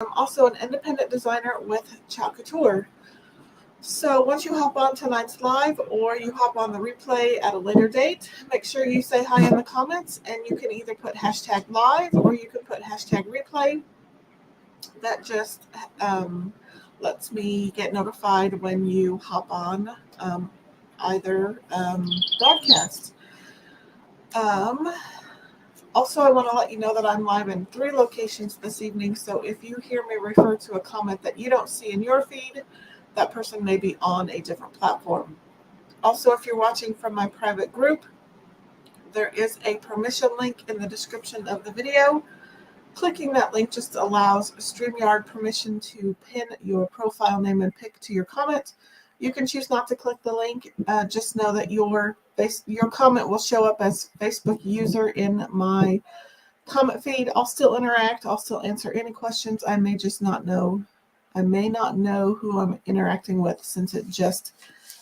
I'm also an independent designer with Couture. So once you hop on tonight's live or you hop on the replay at a later date, make sure you say hi in the comments, and you can either put hashtag live or you can put hashtag replay. That just lets me get notified when you hop on either broadcast. Also, I want to let you know that I'm live in 3 locations this evening, so if you hear me refer to a comment that you don't see in your feed, that person may be on a different platform. Also, if you're watching from my private group, there is a permission link in the description of the video. Clicking that link just allows StreamYard permission to pin your profile name and pic to your comment. You can choose not to click the link. Just know that your comment will show up as Facebook user in my comment feed. I'll still interact. I'll still answer any questions. I may not know who I'm interacting with, since it just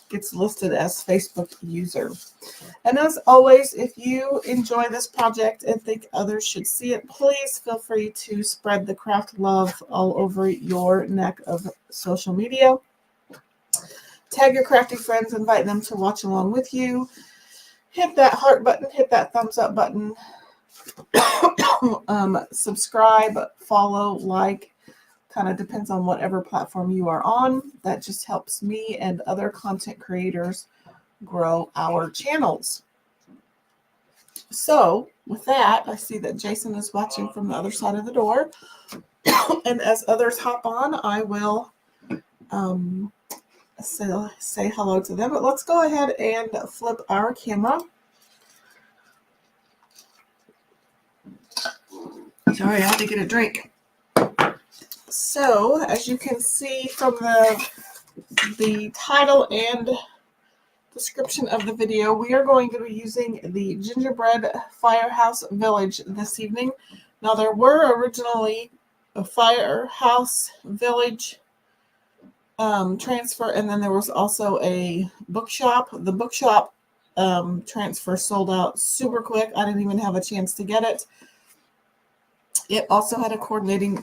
gets listed as Facebook user. And as always, if you enjoy this project and think others should see it, please feel free to spread the craft love all over your neck of social media. Tag your crafty friends, invite them to watch along with you. Hit that heart button, hit that thumbs up button. Subscribe, follow, like. Kind of depends on whatever platform you are on. That just helps me and other content creators grow our channels. So with that, I see that Jason is watching from the other side of the door. And as others hop on, I will say hello to them. But let's go ahead and flip our camera. Sorry, I had to get a drink. So, as you can see from the title and description of the video, we are going to be using the Gingerbread Firehouse Village this evening. Now, there were originally a Firehouse Village transfer, and then there was also a bookshop. The bookshop transfer sold out super quick. I didn't even have a chance to get it. It also had a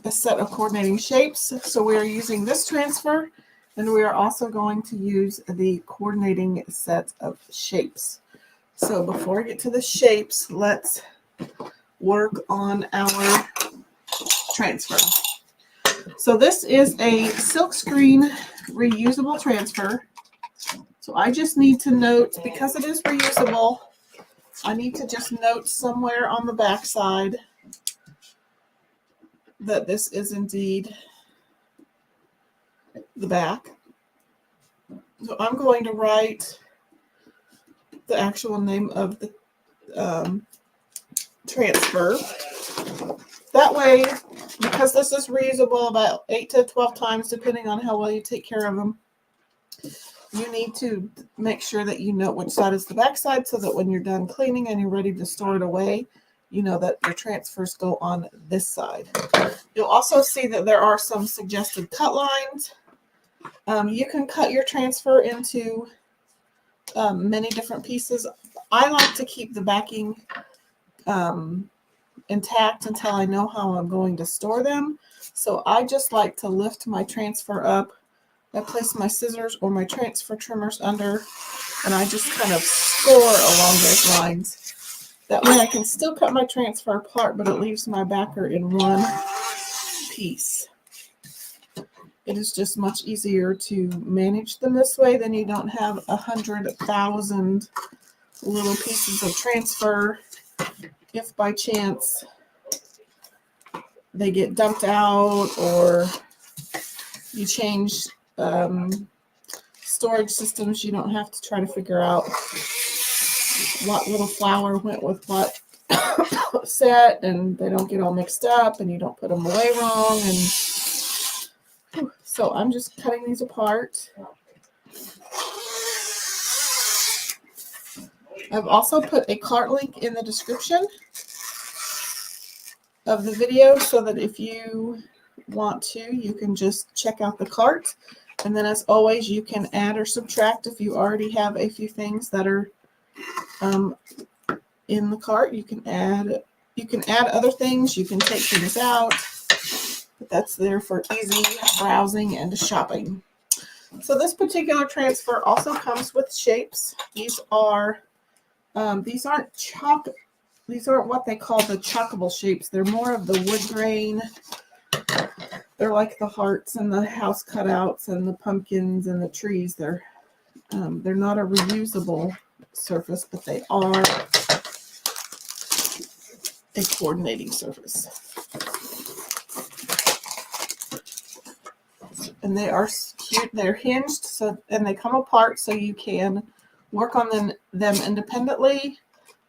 set of coordinating shapes. So we are using this transfer, and we are also going to use the coordinating set of shapes. So before I get to the shapes, let's work on our transfer. So this is a silkscreen reusable transfer. So I just need to note, because it is reusable, I need to just note somewhere on the back side that this is indeed the back. So I'm going to write the actual name of the transfer. That way, because this is reusable about 8 to 12 times, depending on how well you take care of them, you need to make sure that you know which side is the back side, so that when you're done cleaning and you're ready to store it away, you know that your transfers go on this side. You'll also see that there are some suggested cut lines. You can cut your transfer into many different pieces. I like to keep the backing intact until I know how I'm going to store them. So I just like to lift my transfer up. I place my scissors or my transfer trimmers under, and I just kind of score along those lines. That way I can still cut my transfer apart, but it leaves my backer in one piece. It is just much easier to manage them this way. Then you don't have 100,000 little pieces of transfer. If by chance they get dumped out, or you change storage systems, you don't have to try to figure out what little flower went with what set, and they don't get all mixed up, and you don't put them away wrong. And so I'm just cutting these apart. I've also put a cart link in the description of the video, so that if you want to, you can just check out the cart. And then, as always, you can add or subtract if you already have a few things that are in the cart. You can add other things. You can take things out. but that's there for easy browsing and shopping. So this particular transfer also comes with shapes. These aren't what they call the chalkable shapes. They're more of the wood grain. They're like the hearts and the house cutouts and the pumpkins and the trees. They're not a reusable surface, but they are a coordinating surface. And they are cute. They're hinged, and they come apart so you can work on them independently.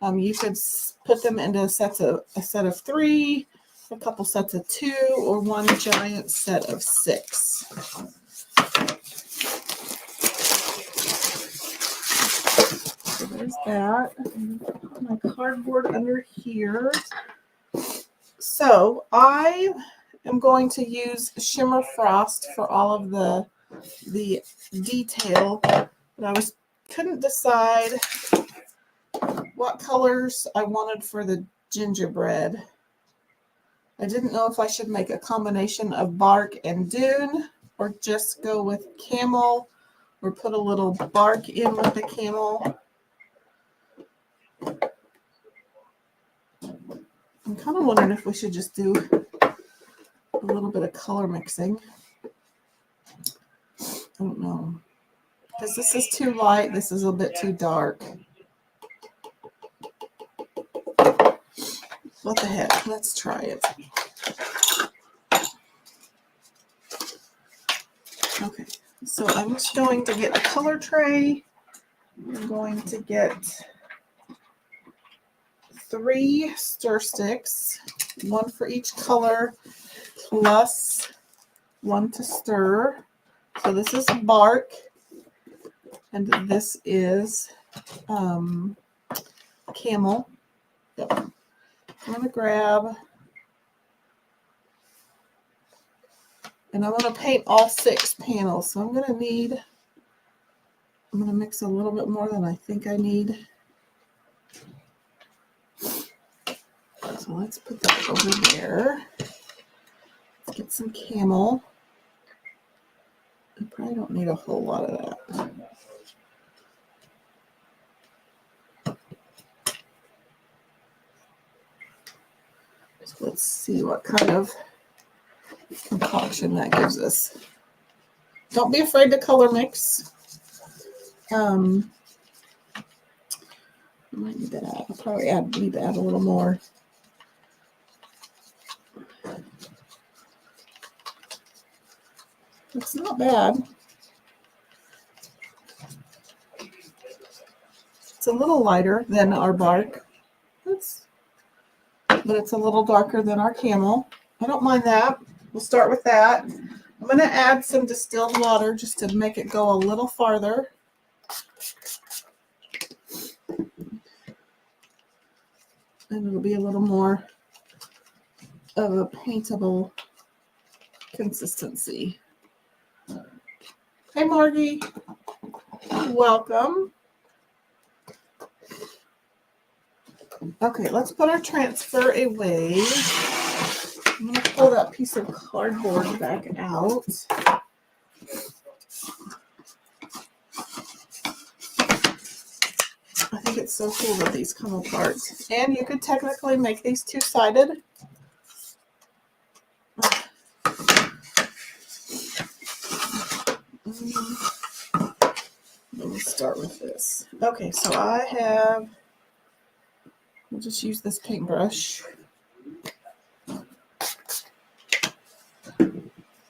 You could put them into a set of 3, a couple sets of 2, or one giant set of 6. So there's that. Put my cardboard under here. So I am going to use Shimmer Frost for all of the detail, but I couldn't decide what colors I wanted for the gingerbread. I didn't know if I should make a combination of bark and dune, or just go with camel, or put a little bark in with the camel. I'm kind of wondering if we should just do a little bit of color mixing. I don't know. Because this is too light, this is a bit too dark. What the heck? Let's try it. Okay, so I'm just going to get a color tray. I'm going to get 3 stir sticks, 1 for each color, plus 1 to stir. So this is bark, and this is camel. Yep. I'm going to grab, and I'm going to paint all 6 panels. So I'm going to mix a little bit more than I think I need. So let's put that over there. Let's get some camel. I probably don't need a whole lot of that. So let's see what kind of concoction that gives us. Don't be afraid to color mix. I might need to add. I'll probably need to add a little more. It's not bad. It's a little lighter than our bark. But it's a little darker than our camel. I don't mind that. We'll start with that. I'm going to add some distilled water just to make it go a little farther. And it'll be a little more of a paintable consistency. Hey, Margie. Welcome. Okay, let's put our transfer away. I'm going to pull that piece of cardboard back out. I think it's so cool that these come apart. And you could technically make these two-sided. We'll start with this. Okay, so we'll just use this paintbrush.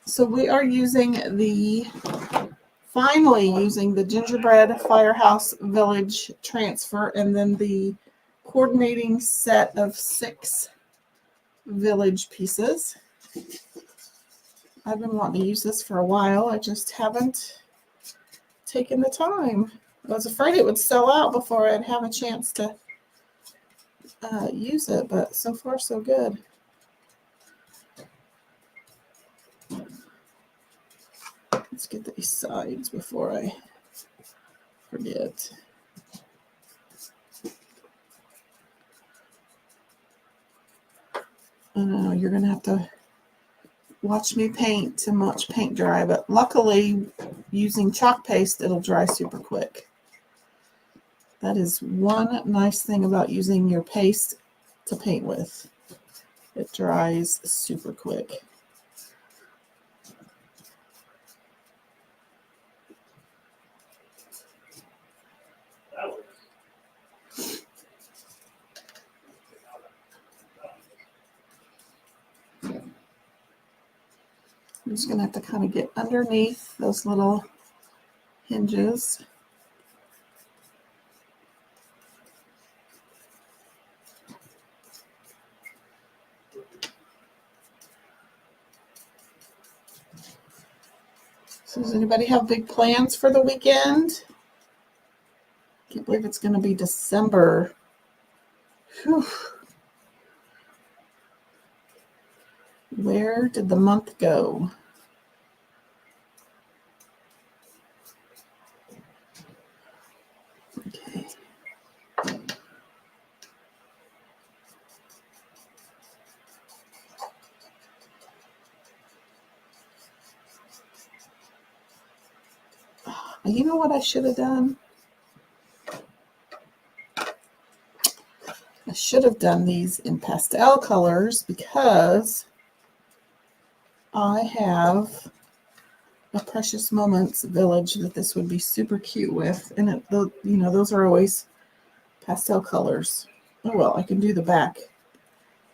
So we are finally using the Gingerbread Firehouse Village transfer, and then the coordinating set of 6 village pieces. I've been wanting to use this for a while. I just haven't taken the time. I was afraid it would sell out before I'd have a chance to use it, but so far so good. Let's get these sides before I forget. I know you're going to have to watch me paint to watch paint dry, but luckily using chalk paste, it'll dry super quick. That is one nice thing about using your paste to paint with. It dries super quick. I'm just going to have to kind of get underneath those little hinges. So does anybody have big plans for the weekend? Can't believe it's going to be December. Whew. Where did the month go? Okay. You know what I should have done? I should have done these in pastel colors because I have a Precious Moments village that this would be super cute with, and those are always pastel colors. Oh well, I can do the back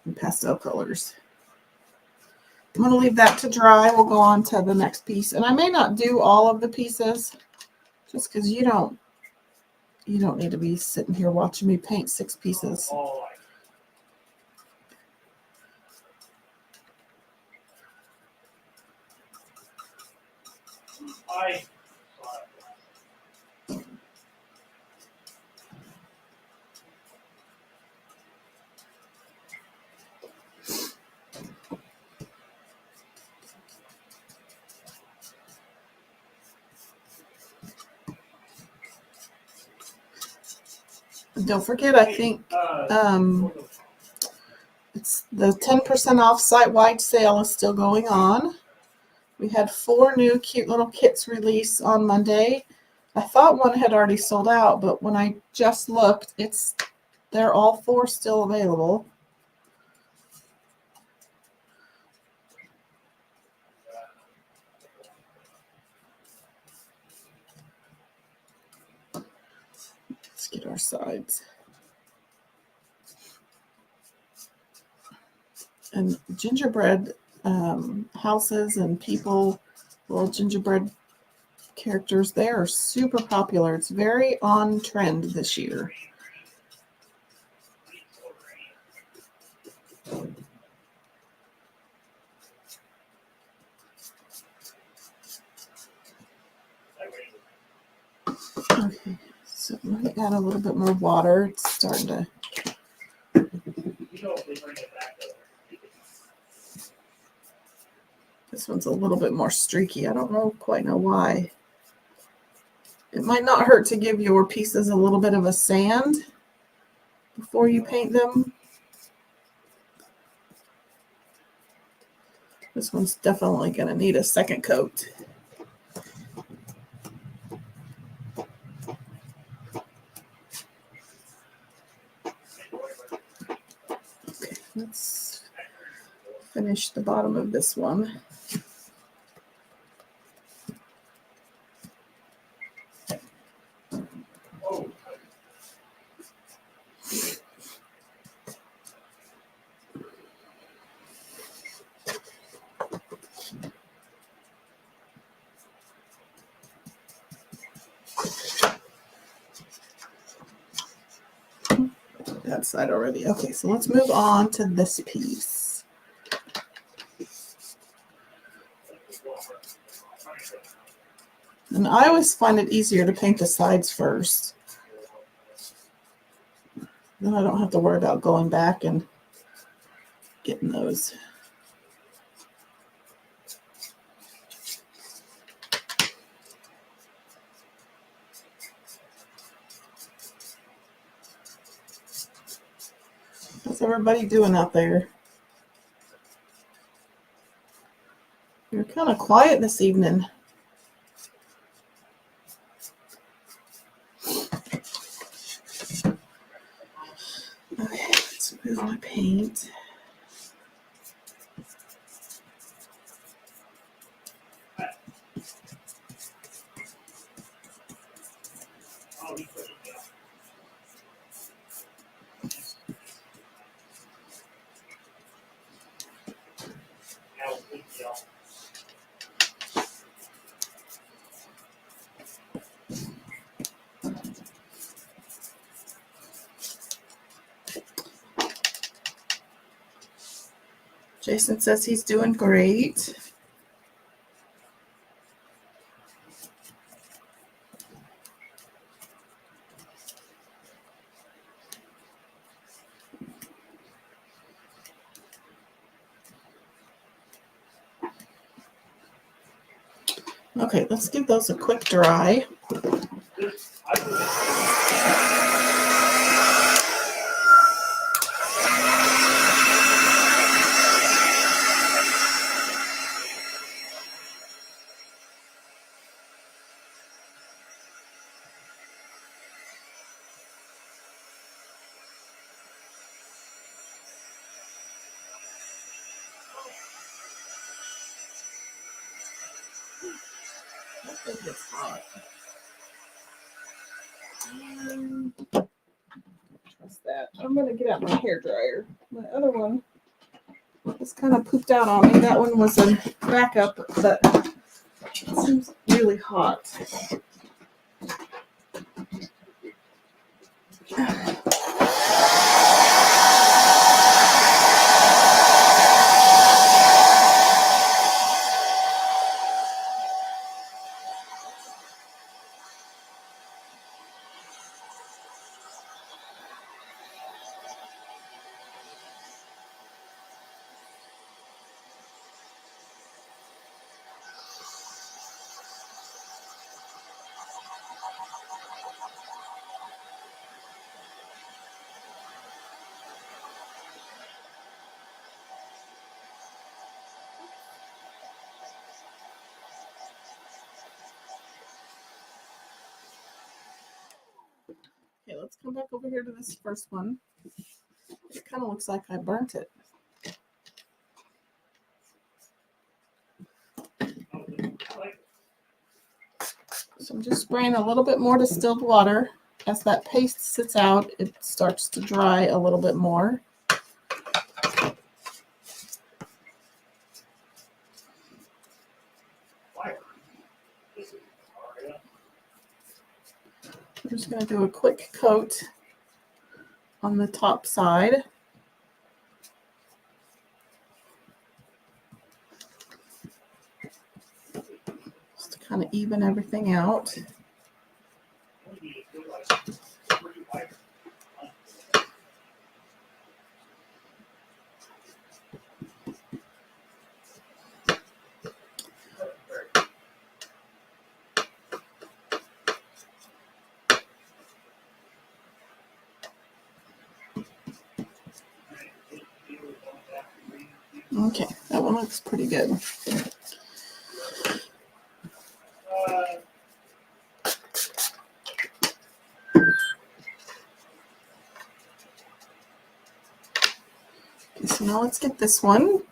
in pastel colors. I'm going to leave that to dry. We'll go on to the next piece, and I may not do all of the pieces, just because you don't need to be sitting here watching me paint 6 pieces. Don't forget, I think it's the 10% off site-wide sale is still going on. We had 4 new cute little kits release on Monday. I thought one had already sold out, but when I just looked, they're all 4 still available. Let's get our sides. And gingerbread houses and people, little gingerbread characters, they are super popular. It's very on trend this year. Okay, so let me add a little bit more water. It's starting to. This one's a little bit more streaky. I don't quite know why. It might not hurt to give your pieces a little bit of a sand before you paint them. This one's definitely going to need a second coat. Okay, let's finish the bottom of this one. That side already. Okay, so let's move on to this piece. And I always find it easier to paint the sides first. Then I don't have to worry about going back and getting those. How's everybody doing out there? Kind of quiet this evening. Okay, let's move my paint. Jason says he's doing great. Okay, let's give those a quick dry. That thing gets hot. Trust that. I'm gonna get out my hair dryer. My other one just kind of pooped out on me. That one was a backup, but it seems really hot. Okay, let's come back over here to this first one. It kind of looks like I burnt it. So I'm just spraying a little bit more distilled water. As that paste sits out, it starts to dry a little bit more. I'm just going to do a quick coat on the top side. Just to kind of even everything out. Okay, that one looks pretty good. Okay, so now let's get this one.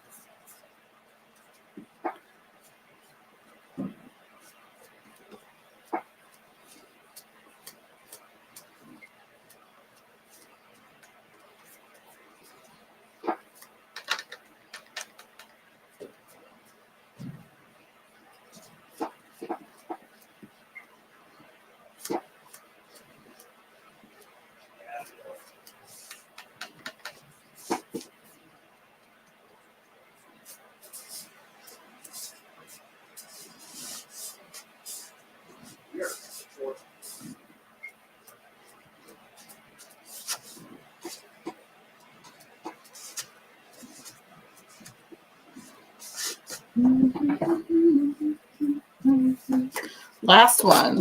Last one.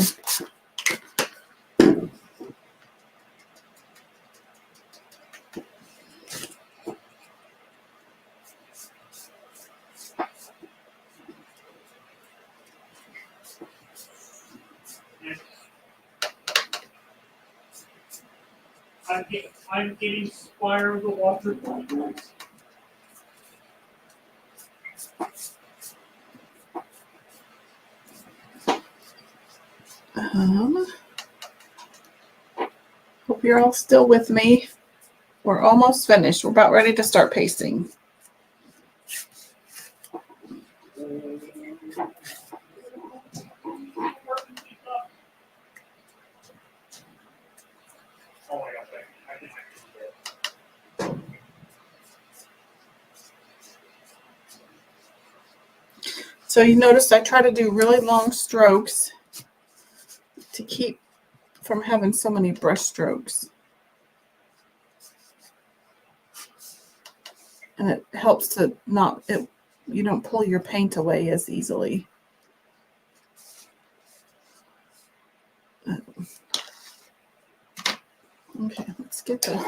I'm getting Spire the water. Hope you're all still with me. We're almost finished. We're about ready to start pasting. So you notice I try to do really long strokes to keep from having so many brush strokes. And it helps to you don't pull your paint away as easily. Okay, let's get the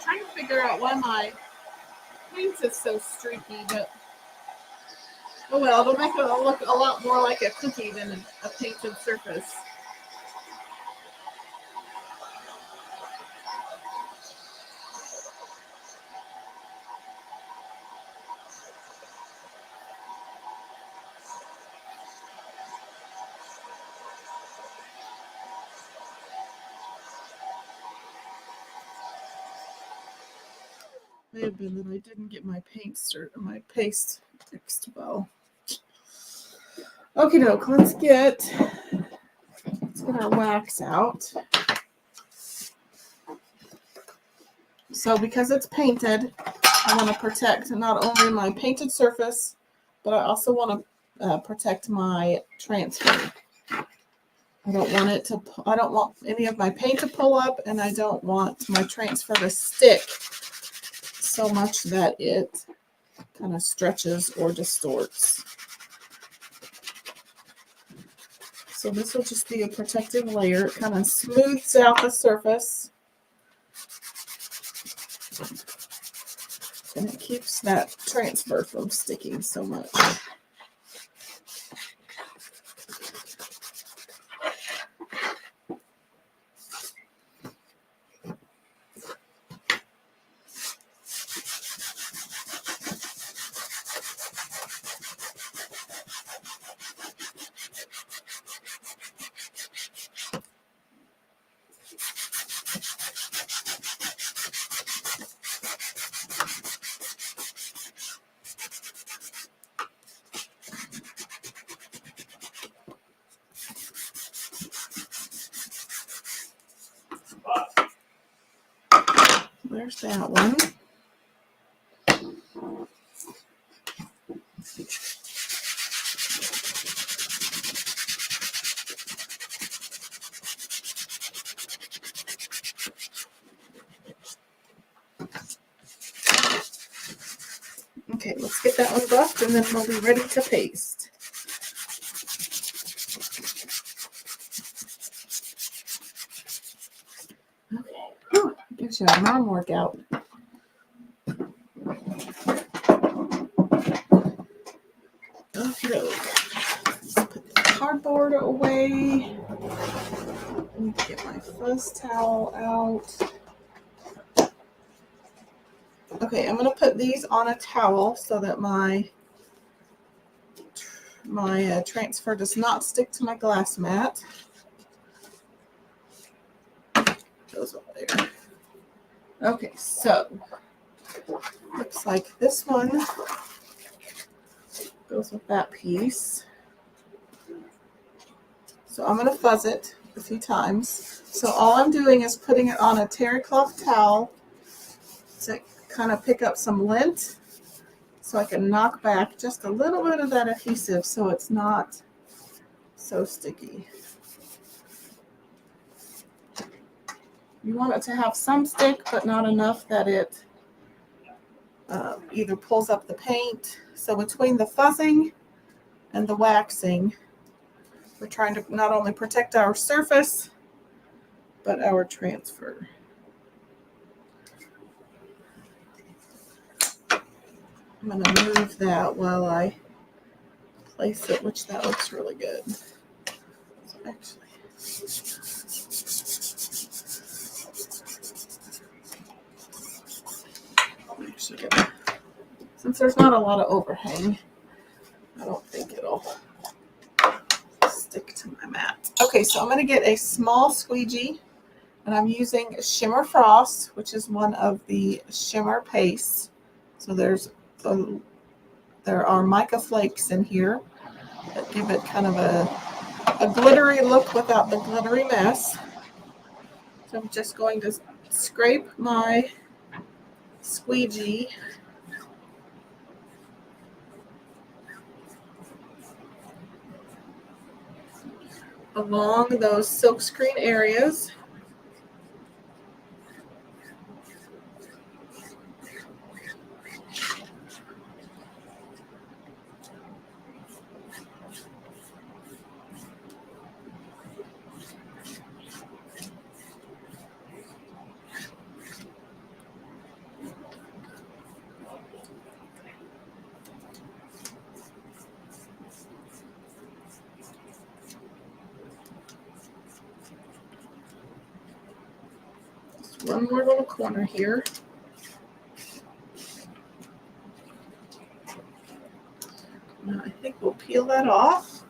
trying to figure out why my paint is so streaky, but oh well, it'll make it look a lot more like a cookie than a painted surface. May have been that I didn't get my paste mixed well. Okie doke, let's get our wax out. So because it's painted, I want to protect not only my painted surface, but I also want to protect my transfer. I don't want any of my paint to pull up, and I don't want my transfer to stick so much that it kind of stretches or distorts. So this will just be a protective layer. It kind of smooths out the surface. And it keeps that transfer from sticking so much. There's that one. Okay, let's get that one buffed and then we'll be ready to paste. Okay, whew, gives you a long workout. Okay, let's put the cardboard away. Let me get my fuzz towel out. Okay, I'm going to put these on a towel so that my my transfer does not stick to my glass mat. Goes up there. Okay, so looks like this one goes with that piece. So I'm going to fuzz it a few times. So all I'm doing is putting it on a terry cloth towel to kind of pick up some lint, so I can knock back just a little bit of that adhesive so it's not so sticky. You want it to have some stick, but not enough that it either pulls up the paint. So between the fuzzing and the waxing, we're trying to not only protect our surface, but our transfer. I'm going to move that while I place it, which that looks really good. So actually, since there's not a lot of overhang, I don't think it'll stick to my mat. Okay, so I'm going to get a small squeegee, and I'm using Shimmer Frost, which is one of the shimmer pastes. So there are mica flakes in here that give it kind of a glittery look without the glittery mess. So I'm just going to scrape my squeegee along those silkscreen areas. One more little corner here. Now I think we'll peel that off.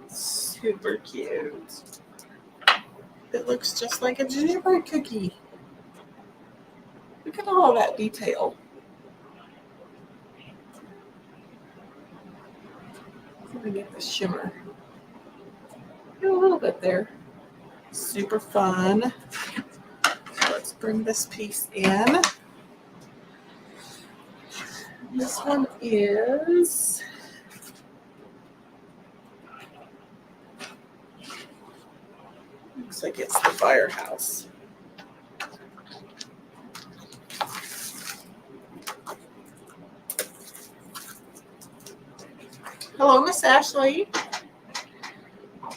Super cute. It looks just like a gingerbread cookie. Look at all that detail. Let me get the shimmer. Get a little bit there. Super fun. So let's bring this piece in. This one is looks like it's the Firehouse. Hello, Miss Ashley.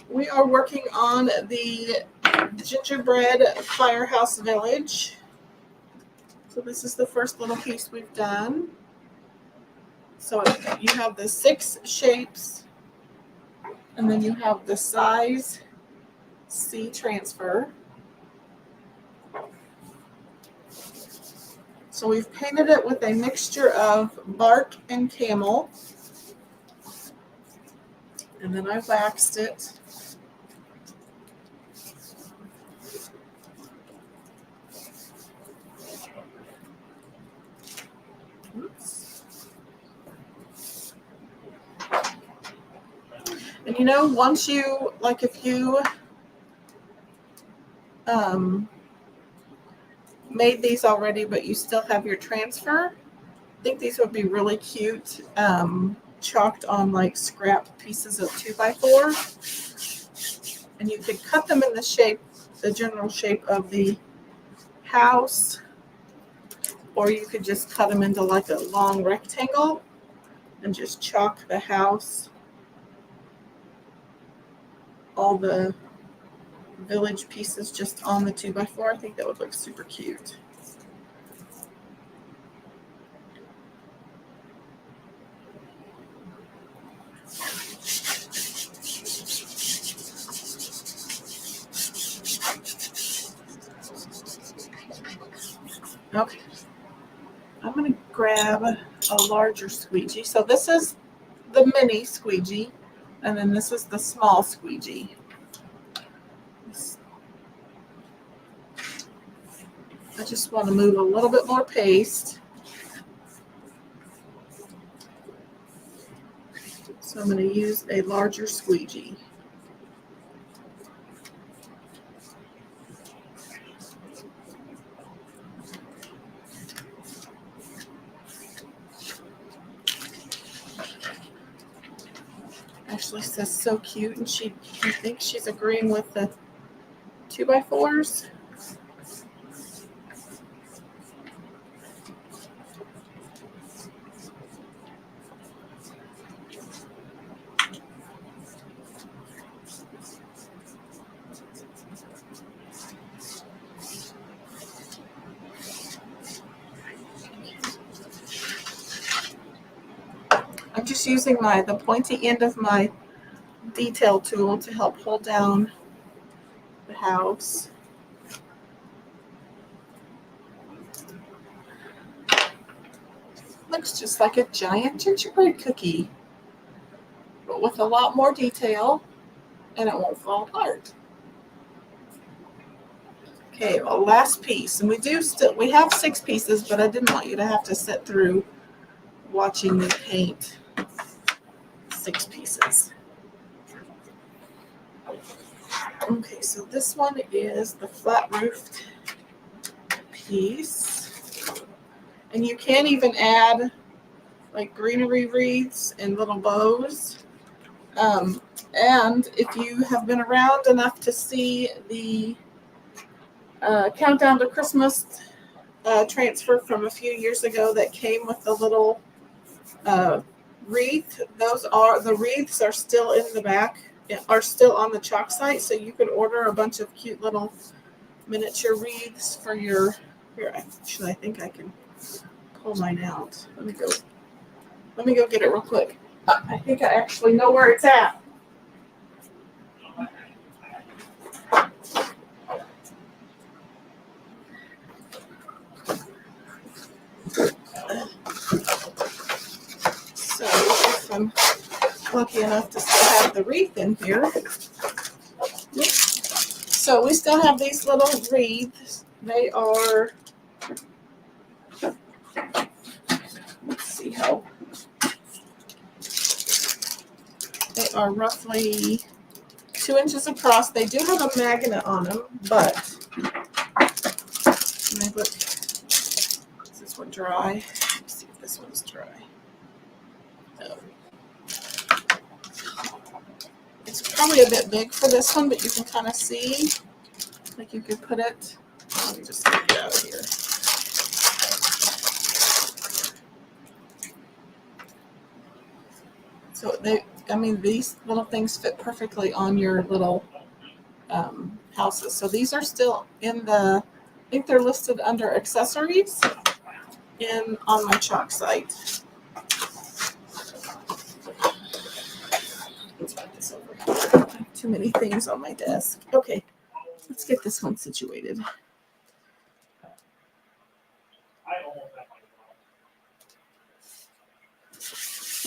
We are working on the Gingerbread Firehouse Village. So this is the first little piece we've done. So you have the 6 shapes, and then you have the size C transfer. So we've painted it with a mixture of bark and camel. And then I waxed it. Oops. And you know, once you, like if you made these already, but you still have your transfer, I think these would be really cute, chalked on like scrap pieces of 2x4. And you could cut them in the shape, the general shape of the house, or you could just cut them into like a long rectangle and just chalk the house, all the village pieces just on the 2x4. I think that would look super cute. Okay, I'm going to grab a larger squeegee. So this is the mini squeegee, and then this is the small squeegee. I just want to move a little bit more paste. So I'm going to use a larger squeegee. Ashley says so cute, and I think she's agreeing with the 2x4s. I'm just using the pointy end of my detail tool to help hold down the house. Looks just like a giant gingerbread cookie, but with a lot more detail, and it won't fall apart. Okay, well, last piece, and we have 6 pieces, but I didn't want you to have to sit through watching me paint 6 pieces. Okay, so this one is the flat roofed piece, and you can even add like greenery wreaths and little bows. And if you have been around enough to see the Countdown to Christmas transfer from a few years ago that came with the little wreath, the wreaths are still in the back, are still on the chalk site, so you could order a bunch of cute little miniature wreaths for your. Here, actually, I think I can pull mine out. Let me go get it real quick. I think I actually know where it's at. So if I'm lucky enough to still have the wreath in here. So we still have these little wreaths. They are, let's see how, they are roughly 2 inches across. They do have a magnet on them, but is this one dry? Let's see if this one's dry. No. It's probably a bit big for this one, but you can kind of see, like you could put it, let me just get it out of here. So these little things fit perfectly on your little houses. So these are still I think they're listed under accessories on my chalk site. Let's put this over here. I have too many things on my desk. Okay, let's get this one situated.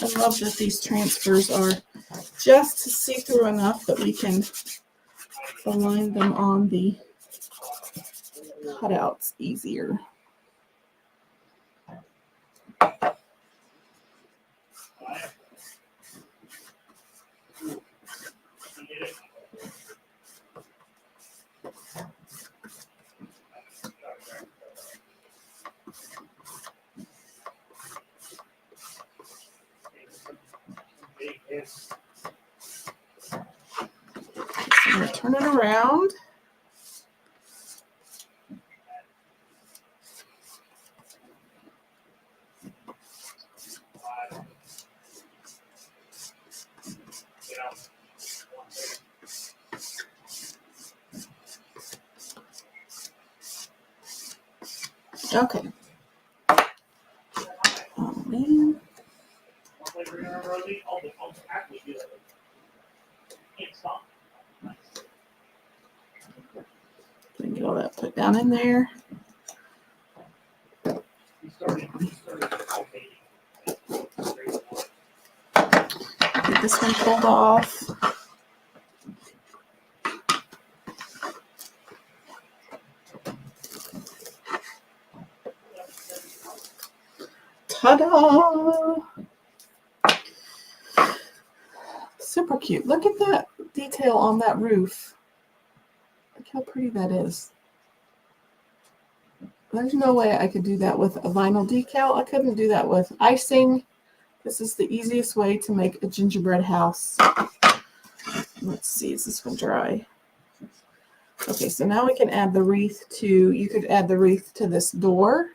I love that these transfers are just see-through enough that we can align them on the cutouts easier. I'm going to turn it around. Okay. Oh, man. Get all that put down in there. one pulled off. Ta-da! Super cute. Look at that detail on that roof. Look how pretty that is. There's no way I could do that with a vinyl decal. I couldn't do that with icing. This is the easiest way to make a gingerbread house. Let's see, is this one dry? Okay, so now we can add the wreath to, you could add the wreath to this door,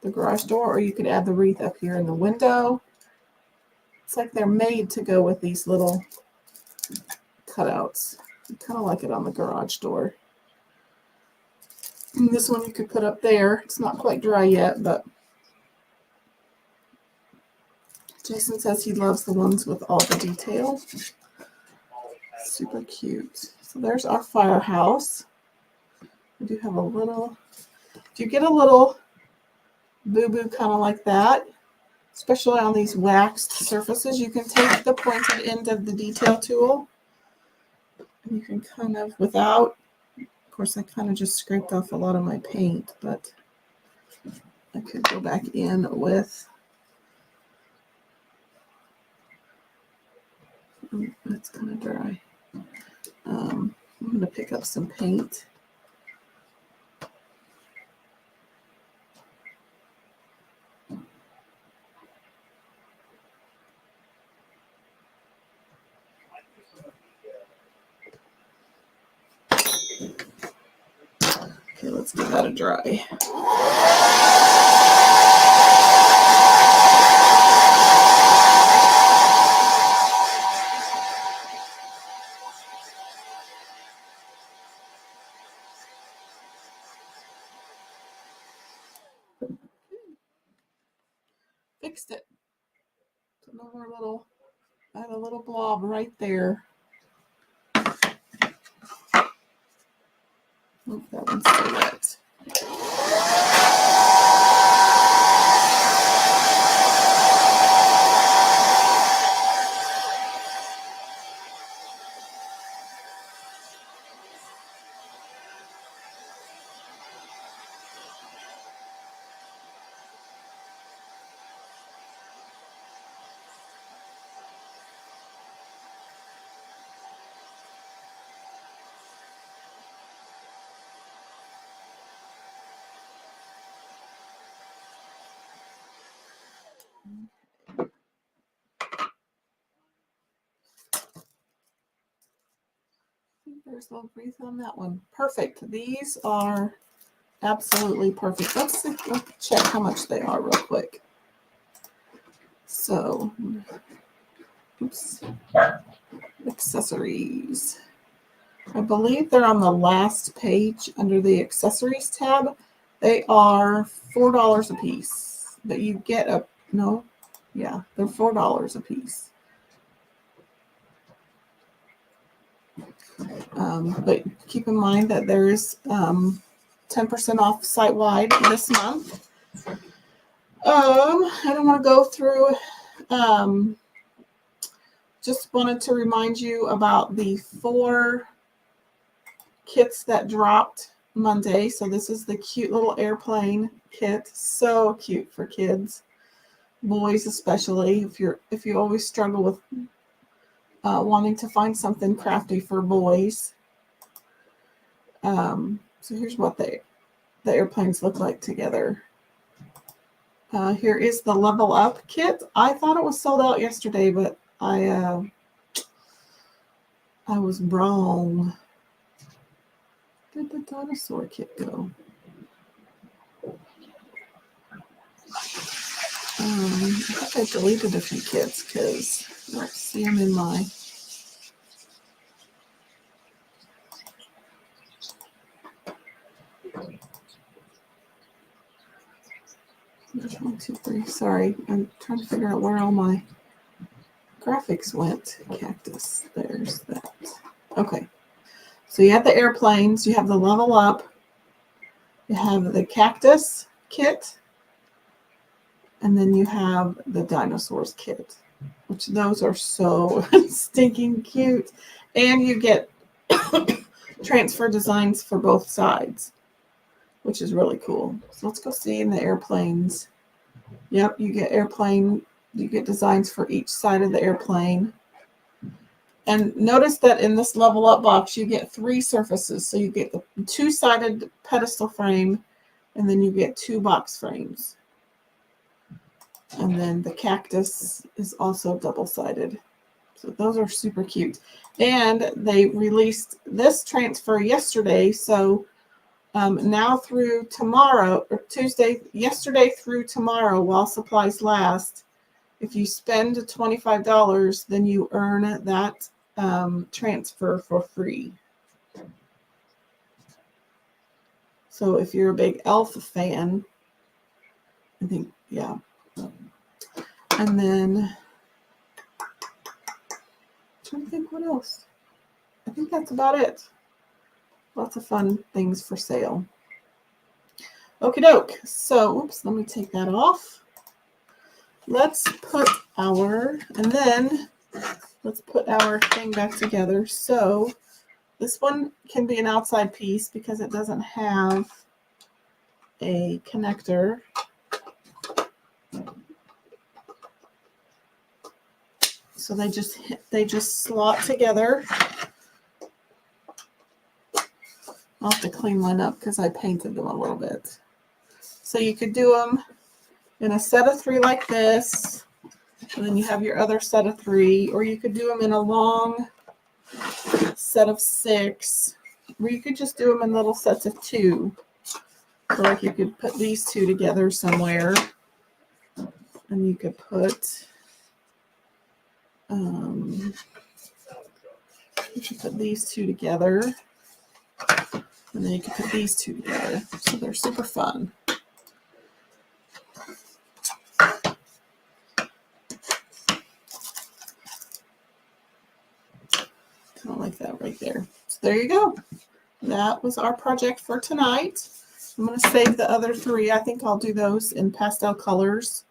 the garage door, or you could add the wreath up here in the window. It's like they're made to go with these little cutouts. I kind of like it on the garage door. And this one you could put up there. It's not quite dry yet, but Jason says he loves the ones with all the detail. Super cute. So there's our firehouse. We do have a little, if you get a little boo-boo kind of like that, especially on these waxed surfaces, you can take the pointed end of the detail tool and you can kind of, without, of course I kind of just scraped off a lot of my paint, but I could go back in with, that's kind of dry. I'm going to pick up some paint. Okay, let's give that a dry. Fixed it. So no more little, I had a little blob right there. Hope that one's still wet. There's a little wreath on that one. Perfect. These are absolutely perfect. Let's check how much they are real quick. So, oops, accessories. I believe they're on the last page under the accessories tab. They are $4 a piece, but you get a, no, yeah, they're $4 a piece. But keep in mind that there's 10% off site-wide this month. I don't want to go through, just wanted to remind you about the 4 kits that dropped Monday. So this is the cute little airplane kit. So cute for kids, boys especially. If you always struggle with wanting to find something crafty for boys. So here's what the airplanes look like together. Here is the Level Up kit. I thought it was sold out yesterday, but I was wrong. Where did the dinosaur kit go? I think I deleted a few kits because I don't see them in my. There's 1, 2, 3. Sorry, I'm trying to figure out where all my graphics went. Cactus. There's that. Okay. So you have the airplanes. You have the Level Up. You have the cactus kit. And then you have the dinosaurs kit. which those are so stinking cute. And you get transfer designs for both sides, which is really cool. So let's go see in the airplanes. Yep, you get designs for each side of the airplane. And notice that in this level up box, you get 3 surfaces. So you get the 2-sided pedestal frame, and then you get 2 box frames. And then the cactus is also double-sided. So those are super cute. And they released this transfer yesterday. So now through tomorrow, or yesterday through tomorrow, while supplies last, if you spend $25, then you earn that transfer for free. So if you're a big Elf fan, I think, yeah. And then, I'm trying to think what else. I think that's about it. Lots of fun things for sale. Okie doke. So, oops, let me take that off. Let's put our thing back together. So this one can be an outside piece because it doesn't have a connector. So they just slot together. I'll have to clean mine up because I painted them a little bit. So you could do them in a set of 3 like this, and then you have your other set of 3, or you could do them in a long set of 6, or you could just do them in little sets of 2. So like you could put these 2 together somewhere, and you could put these 2 together, and then you could put these 2 together. So they're super fun. Kind of like that right there. So there you go. That was our project for tonight. I'm going to save the other 3. I think I'll do those in pastel colors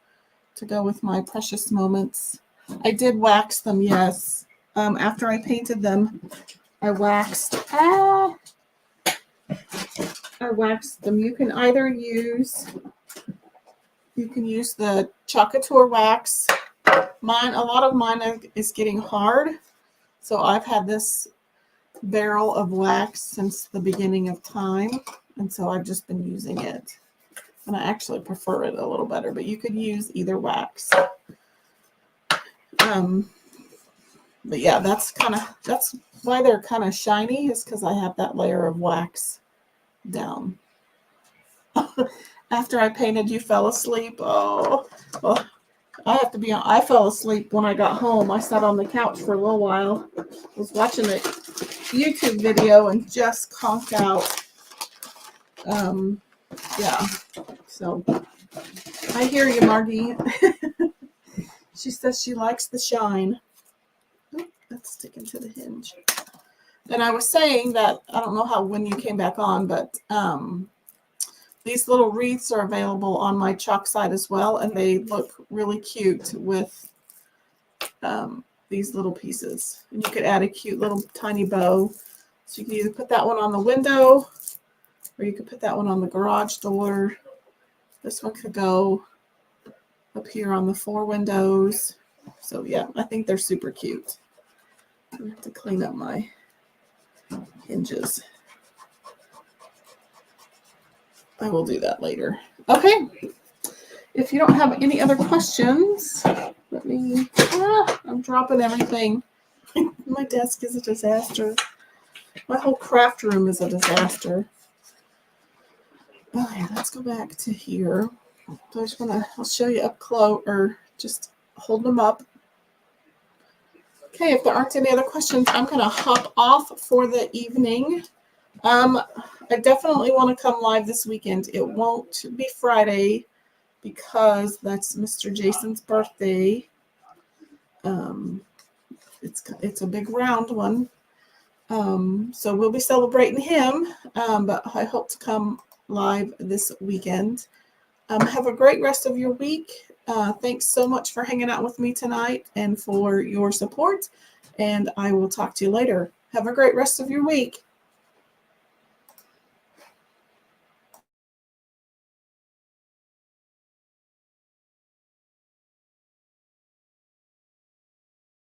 to go with my precious moments. I did wax them, yes. After I painted them, I waxed them. You can either use the Couture wax. A lot of mine is getting hard. So I've had this barrel of wax since the beginning of time. And so I've just been using it. And I actually prefer it a little better, but you could use either wax. But yeah, that's why they're kind of shiny, is because I have that layer of wax down. After I painted, you fell asleep. Oh, well, I fell asleep when I got home. I sat on the couch for a little while. I was watching a YouTube video and just conked out. Yeah, so I hear you, Margie. She says she likes the shine. Oh, that's sticking to the hinge. And I was saying that, I don't know when you came back on, but these little wreaths are available on my chalk side as well, and they look really cute with these little pieces. And you could add a cute little tiny bow. So you can either put that one on the window, or you could put that one on the garage door. This one could go up here on the 4 windows. So yeah, I think they're super cute. I have to clean up my hinges. I will do that later. Okay. If you don't have any other questions, let me, I'm dropping everything. My desk is a disaster. My whole craft room is a disaster. Okay, let's go back to here. So I'll show you up close, or just hold them up. Okay, if there aren't any other questions, I'm going to hop off for the evening. I definitely want to come live this weekend. It won't be Friday because that's Mr. Jason's birthday. It's a big round one. So we'll be celebrating him, but I hope to come live this weekend. Have a great rest of your week. Thanks so much for hanging out with me tonight and for your support. And I will talk to you later. Have a great rest of your week.